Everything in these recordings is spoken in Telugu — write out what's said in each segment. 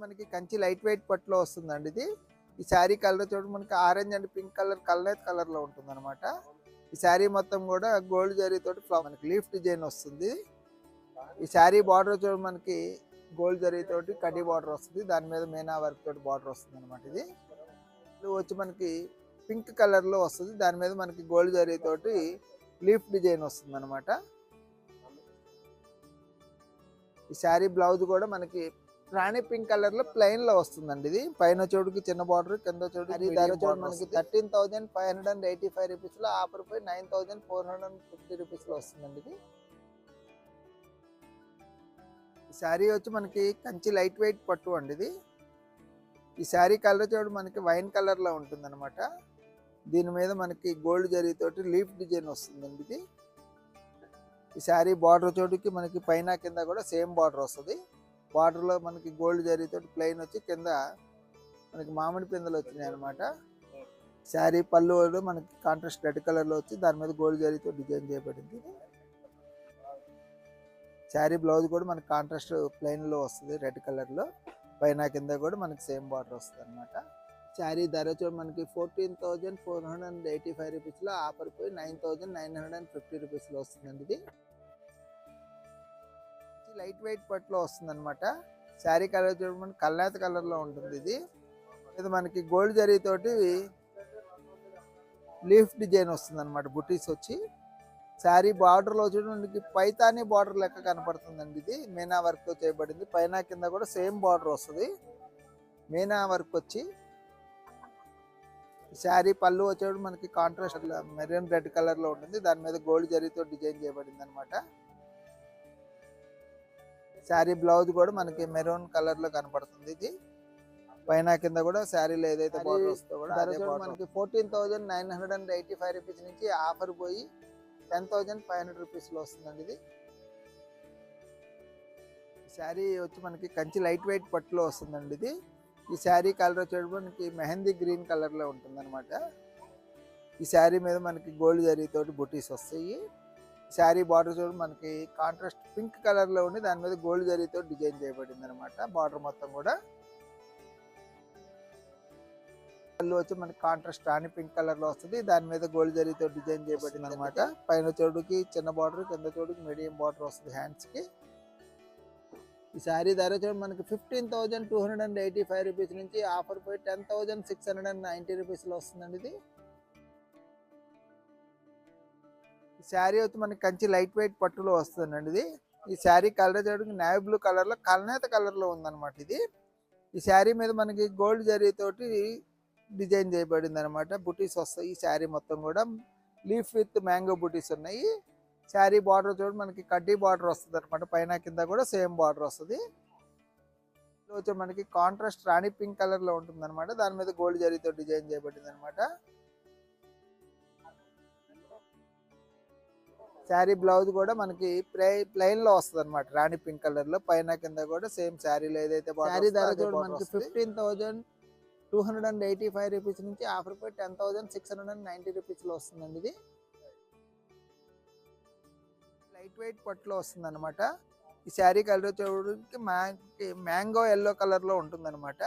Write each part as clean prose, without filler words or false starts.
మనకి కంచి లైట్ వెయిట్ పట్టులో వస్తుందండి ఇది. ఈ శారీ కలర్ చూడండి మనకి ఆరెంజ్ అండ్ పింక్ కలర్ కలనేత్ కలర్ లో ఉంటుంది అనమాట. ఈ శారీ మొత్తం కూడా గోల్డ్ జరీ తోటి మనకి లీఫ్ డిజైన్ వస్తుంది. ఈ శారీ బార్డర్ చూడండి మనకి గోల్డ్ జరీ తోటి కడ్డీ బార్డర్ వస్తుంది. దాని మీద మీనా వర్క్ తోటి బార్డర్ వస్తుంది అనమాట. ఇది వచ్చి మనకి పింక్ కలర్ లో వస్తుంది. దాని మీద మనకి గోల్డ్ జరీ తోటి లీఫ్ డిజైన్ వస్తుంది అనమాట. ఈ శారీ బ్లౌజ్ కూడా మనకి రాణి పింక్ కలర్ లో ప్లెయిన్ లో వస్తుందండి. ఇది పైన చోటుకి చిన్న బార్డర్, కింద చోటుకి మనకి 13,585 రూపీస్ లో ఆఫర్ పోయి 9,450 రూపీస్ లో వస్తుందండి. ఇది ఈ శారీ వచ్చి మనకి కంచి లైట్ వెయిట్ పట్టు అండి. ఇది ఈ శారీ కలర్ చూడు మనకి వైన్ కలర్ లో ఉంటుంది అనమాట. దీని మీద మనకి గోల్డ్ జరీ తోటి లీఫ్ డిజైన్ వస్తుందండి. ఇది ఈ శారీ బార్డర్ చోటుకి మనకి పైన కింద కూడా సేమ్ బార్డర్ వస్తుంది. బార్డర్ లో మనకి గోల్డ్ జరీ తోటి ప్లెయిన్ వచ్చి కింద మనకి మామిడి పిందెలు వచ్చినాయి అనమాట. శారీ పళ్ళు మనకి కాంట్రాస్ట్ రెడ్ కలర్ లో వచ్చి దాని మీద గోల్డ్ జరీతో డిజైన్ చేయబడింది. శారీ బ్లౌజ్ కూడా మనకి కాంట్రాస్ట్ ప్లెయిన్ లో వస్తుంది రెడ్ కలర్ లో. పైన కింద కూడా మనకి సేమ్ బార్డర్ వస్తుంది అనమాట. శారీ ధర చూడ మనకి 14,485 రూపీస్ లో ఆఫర్ పోయి 9,950 రూపీస్ లో వస్తుందండి. ఇది లైట్ వెయిట్ పట్టులో వస్తుంది అనమాట. శారీ కలర్ చూడ మనకి కల్నేత కలర్ లో ఉంటుంది. ఇది మనకి గోల్డ్ జరీ తోటి లీఫ్ డిజైన్ వస్తుంది అనమాట. బుటీస్ వచ్చి శారీ బార్డర్ లో చూడండి పైతాని బార్డర్ లెక్క కనపడుతుందండి. ఇది మీనా వర్క్ తో చేయబడింది. పైన కింద కూడా సేమ్ బార్డర్ వస్తుంది. మీనా వర్క్ వచ్చి శారీ పళ్ళు వచ్చేప్పుడు మనకి కాంట్రాస్ట్ మెరూన్ రెడ్ కలర్ లో ఉంటుంది. దాని మీద గోల్డ్ జరీతో డిజైన్ చేయబడింది అనమాట. శారీ బ్లౌజ్ కూడా మనకి మెరూన్ కలర్ లో కనపడుతుంది. ఇది పైన కింద కూడా శారీలో ఏదైతే బార్డర్ వస్తుందో కూడా మనకి 14,985 రూపీస్ నుంచి ఆఫర్ పోయి 10,500 రూపీస్ లో వస్తుందండి. ఇది శారీ వచ్చి మనకి కంచి లైట్ వెయిట్ పట్టులో వస్తుందండి. ఇది ఈ శారీ కలర్ వచ్చేటప్పుడు మనకి మెహందీ గ్రీన్ కలర్ లో ఉంటుంది అనమాట. ఈ శారీ మీద మనకి గోల్డ్ జరీ తోటి బుటీస్ వస్తాయి. శారీ బార్డర్ చూడ మనకి కాంట్రాస్ట్ పింక్ కలర్ లో ఉండి దాని మీద గోల్డ్ జరీతో డిజైన్ చేయబడింది అనమాట. బార్డర్ మొత్తం కూడా పళ్ళు వచ్చి మనకి కాంట్రాస్ట్ రాణి పింక్ కలర్ లో వస్తుంది. దాని మీద గోల్డ్ జరీతో డిజైన్ చేయబడింది అనమాట. పైన చోటుకి చిన్న బార్డర్, కింద చోటుకి మీడియం బార్డర్ వస్తుంది హ్యాండ్స్ కి. ఈ శారీ ధర చూడండి మనకి 15,285 రూపీస్ నుంచి ఆఫర్ పోయి 10,690 రూపీస్ లో వస్తుందండి. ఇది ఈ శారీ వచ్చి మనకి కంచి లైట్ వెయిట్ పట్టులో వస్తుందండి. ఇది ఈ శారీ కలర్ చూడండి నేవీ బ్లూ కలర్ లో కల్నేత కలర్ లో ఉందన్నమాట. ఇది ఈ శారీ మీద మనకి గోల్డ్ జరీ తోటి డిజైన్ చేయబడింది అనమాట. బుటీస్ వస్తాయి. ఈ శారీ మొత్తం కూడా లీఫ్ విత్ మ్యాంగో బుటీస్ ఉన్నాయి. శారీ బార్డర్ చూడండి మనకి కడ్డీ బార్డర్ వస్తుంది అనమాట. పైన కింద కూడా సేమ్ బార్డర్ వస్తుంది. వచ్చి మనకి కాంట్రాస్ట్ రాణి పింక్ కలర్ లో ఉంటుంది అనమాట. దాని మీద గోల్డ్ జరీతో డిజైన్ చేయబడింది అనమాట. శారీ బ్లౌజ్ కూడా మనకి ప్లెయిన్ లో వస్తుంది అనమాట. రాణి పింక్ కలర్ లో పైన కింద కూడా సేమ్ శారీలో ఏదైతే శారీ ధర చూడండి మనకి 15,285 రూపీస్ నుంచి ఆఫర్ పోయి 10,690 రూపీస్ లో వస్తుందండి. ఇది లైట్ వెయిట్ పట్టులో వస్తుంది అనమాట. ఈ శారీ కలర్ చూడడానికి మ్యాంగో ఎల్లో కలర్ లో ఉంటుంది అనమాట.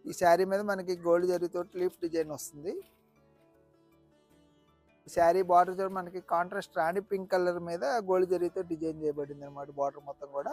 ఈ శారీ మీద మనకి గోల్డ్ జరీతో లీఫ్ డిజైన్ వస్తుంది. ఈ శారీ బార్డర్ చూడ మనకి కాంట్రాస్ట్ రాణి పింక్ కలర్ మీద గోల్డ్ జరీతో డిజైన్ చేయబడింది అనమాట. బార్డర్ మొత్తం కూడా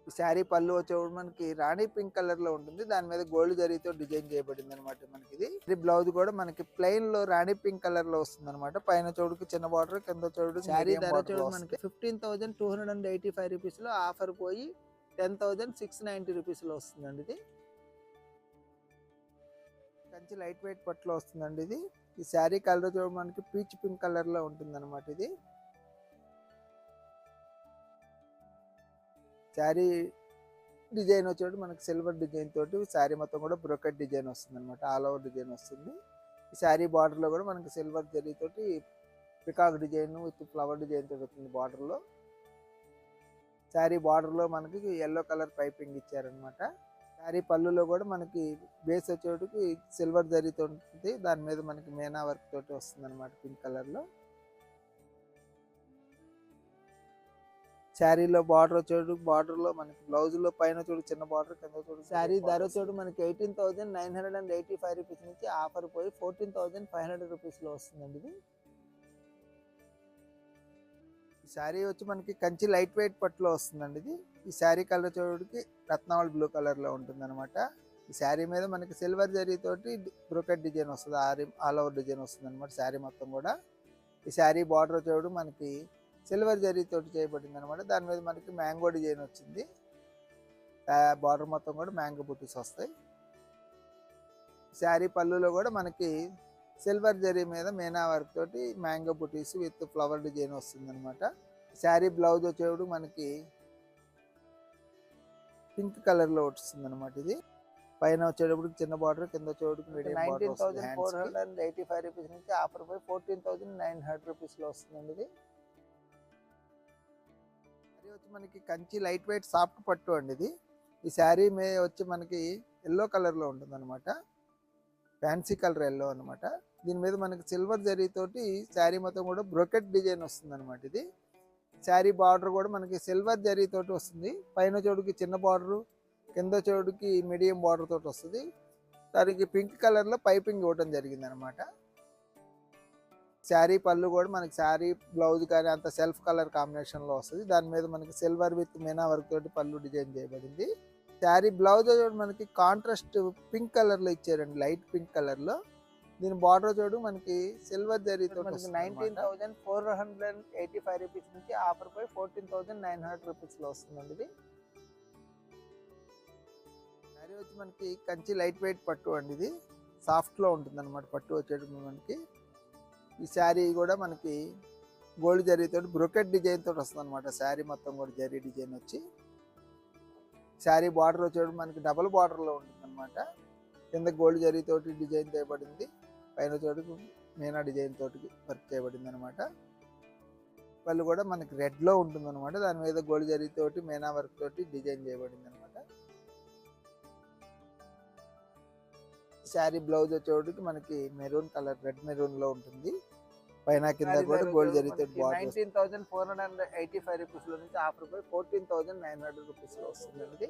ఈ శారీ పళ్ళు వచ్చేప్పుడు మనకి రాణి పింక్ కలర్ లో ఉంటుంది. దాని మీద గోల్డ్ జరీతో డిజైన్ చేయబడింది అనమాట. మనకి ఇది బ్లౌజ్ కూడా మనకి ప్లెయిన్ లో రాణి పింక్ కలర్ లో వస్తుంది అనమాట. పైన చోటుకి చిన్న బార్డర్, కింద చోటు శారీ ధర చూడు మనకి 15,285 రూపీస్ లో ఆఫర్ పోయి 10,690 రూపీస్ లో వస్తుందండి. ఇది కంచి లైట్ వెయిట్ పట్టులో వస్తుందండి. ఇది ఈ శారీ కలర్ చూడ మనకి పీచ్ పింక్ కలర్ లో ఉంటుంది అనమాట. ఇది శారీ డిజైన్ వచ్చేటప్పుడు మనకి సిల్వర్ డిజైన్ తోటి శారీ మొత్తం కూడా బ్రోకెట్ డిజైన్ వస్తుంది అనమాట. ఆల్ ఓవర్ డిజైన్ వస్తుంది. ఈ శారీ బార్డర్ లో కూడా మనకి సిల్వర్ జరీ తోటి peacock design with flower design తోటి వస్తుంది బార్డర్ లో. శారీ బార్డర్ లో మనకి ఎల్లో కలర్ పైపింగ్ ఇచ్చారనమాట. శారీ పళ్ళులో కూడా మనకి బేస్ వచ్చేటికి సిల్వర్ జరీతో ఉంటుంది. దాని మీద మనకి మీనా వర్క్ తోటి వస్తుంది అనమాట పింక్ కలర్ లో. శారీలో బార్డర్ వచ్చేడు, బార్డర్ లో మనకి బ్లౌజ్ లో పైన చూడు చిన్న బార్డర్, కింద చూడు. శారీ ధర వచ్చేడు మనకి 18,985 రూపీస్ నుంచి ఆఫర్ పోయి 14,500 రూపీస్ లో వస్తుందండి ఇది. ఈ శారీ వచ్చి మనకి కంచి లైట్ వెయిట్ పట్టులో వస్తుందండి ఇది. ఈ శారీ కలర్ చూడడానికి రత్నావళి బ్లూ కలర్ లో ఉంటుంది అనమాట. ఈ శారీ మీద మనకి సిల్వర్ జరీ తోటి బ్రోకెట్ డిజైన్ వస్తుంది, ఆల్ ఓవర్ డిజైన్ వస్తుంది అనమాట శారీ మొత్తం కూడా. ఈ శారీ బార్డర్ వచ్చేడు మనకి సిల్వర్ జరీ తోటి చేయబడింది అనమాట. దాని మీద మనకి మ్యాంగో డిజైన్ వచ్చింది. బార్డర్ మొత్తం కూడా మ్యాంగో బుటీస్ వస్తాయి. శారీ పళ్ళులో కూడా మనకి సిల్వర్ జరీ మీద మీనా వర్క్ తోటి mango buttis with flower design వస్తుంది అనమాట. శారీ బ్లౌజ్ వచ్చేప్పుడు మనకి పింక్ కలర్ లో వస్తుంది అనమాట. ఇది పైన వచ్చేటప్పుడు చిన్న బార్డర్, కింద వచ్చేటప్పుడు మీడియం బార్డర్. 19,485 రూపీస్ నుంచి ఆఫర్ పోయి 14,900 రూపీస్ లో వస్తుందండి ఇది. వచ్చి మనకి కంచి లైట్ వెయిట్ సాఫ్ట్ పట్టు అండి ఇది. ఈ శారీ మే వచ్చి మనకి ఎల్లో కలర్ లో ఉంటుంది అనమాట, ఫ్యాన్సీ కలర్ ఎల్లో అనమాట. దీని మీద మనకి సిల్వర్ జరీ తోటి శారీ మొత్తం కూడా బ్రోకెట్ డిజైన్ వస్తుంది అనమాట. ఇది శారీ బార్డర్ కూడా మనకి సిల్వర్ జరీ తోటి వస్తుంది. పైన చోటుకి చిన్న బార్డర్, కింద చోటుకి మీడియం బార్డర్ తోటి వస్తుంది. దానికి పింక్ కలర్ లో పైపింగ్ ఇవ్వడం జరిగింది అనమాట. శారీ పళ్ళు కూడా మనకి శారీ బ్లౌజ్ కానీ అంత సెల్ఫ్ కలర్ కాంబినేషన్ లో వస్తుంది. దాని మీద మనకి సిల్వర్ విత్ మీనా వర్క్ తోటి పళ్ళు డిజైన్ చేయబడింది. శారీ బ్లౌజ్ మనకి కాంట్రాస్ట్ పింక్ కలర్ లో ఇచ్చారండి, లైట్ పింక్ కలర్ లో. దీని బార్డర్ చూడు మనకి సిల్వర్ జరీ తోటి 19,485 రూపీస్ నుంచి ఆఫర్ పోయి 14,900 రూపీస్ లో వస్తుందండి ఇది. శారీ వచ్చి మనకి కంచి లైట్ వెయిట్ పట్టు అండి ఇది. సాఫ్ట్ లో ఉంటుంది అనమాట పట్టు వచ్చేటప్పుడు మనకి. ఈ శారీ కూడా మనకి గోల్డ్ జరీతో బ్రోకెట్ డిజైన్ తోటి వస్తుంది అనమాట. శారీ మొత్తం కూడా జరీ డిజైన్ వచ్చి, శారీ బార్డర్ వచ్చేటప్పుడు మనకి డబుల్ బార్డర్ లో ఉంటుంది అనమాట. కింద గోల్డ్ జరీ తోటి డిజైన్ చేయబడింది, పైన చోటుకు మీనా డిజైన్ తోటి వర్క్ చేయబడింది అనమాట. వాళ్ళు కూడా మనకి రెడ్ లో ఉంటుంది అనమాట. దాని మీద గోల్డ్ జరీ తోటి మీనా వర్క్ తోటి డిజైన్ చేయబడింది అనమాట. శారీ బ్లౌజ్ వచ్చేటికి మనకి మెరూన్ కలర్, రెడ్ మెరూన్ లో ఉంటుంది. పైన కింద కూడా గోల్డ్ జరీతో 19,485 రూపీస్ లో నుంచి ఆఫర్ పోయి 14,900 రూపీస్ లో వస్తుంది.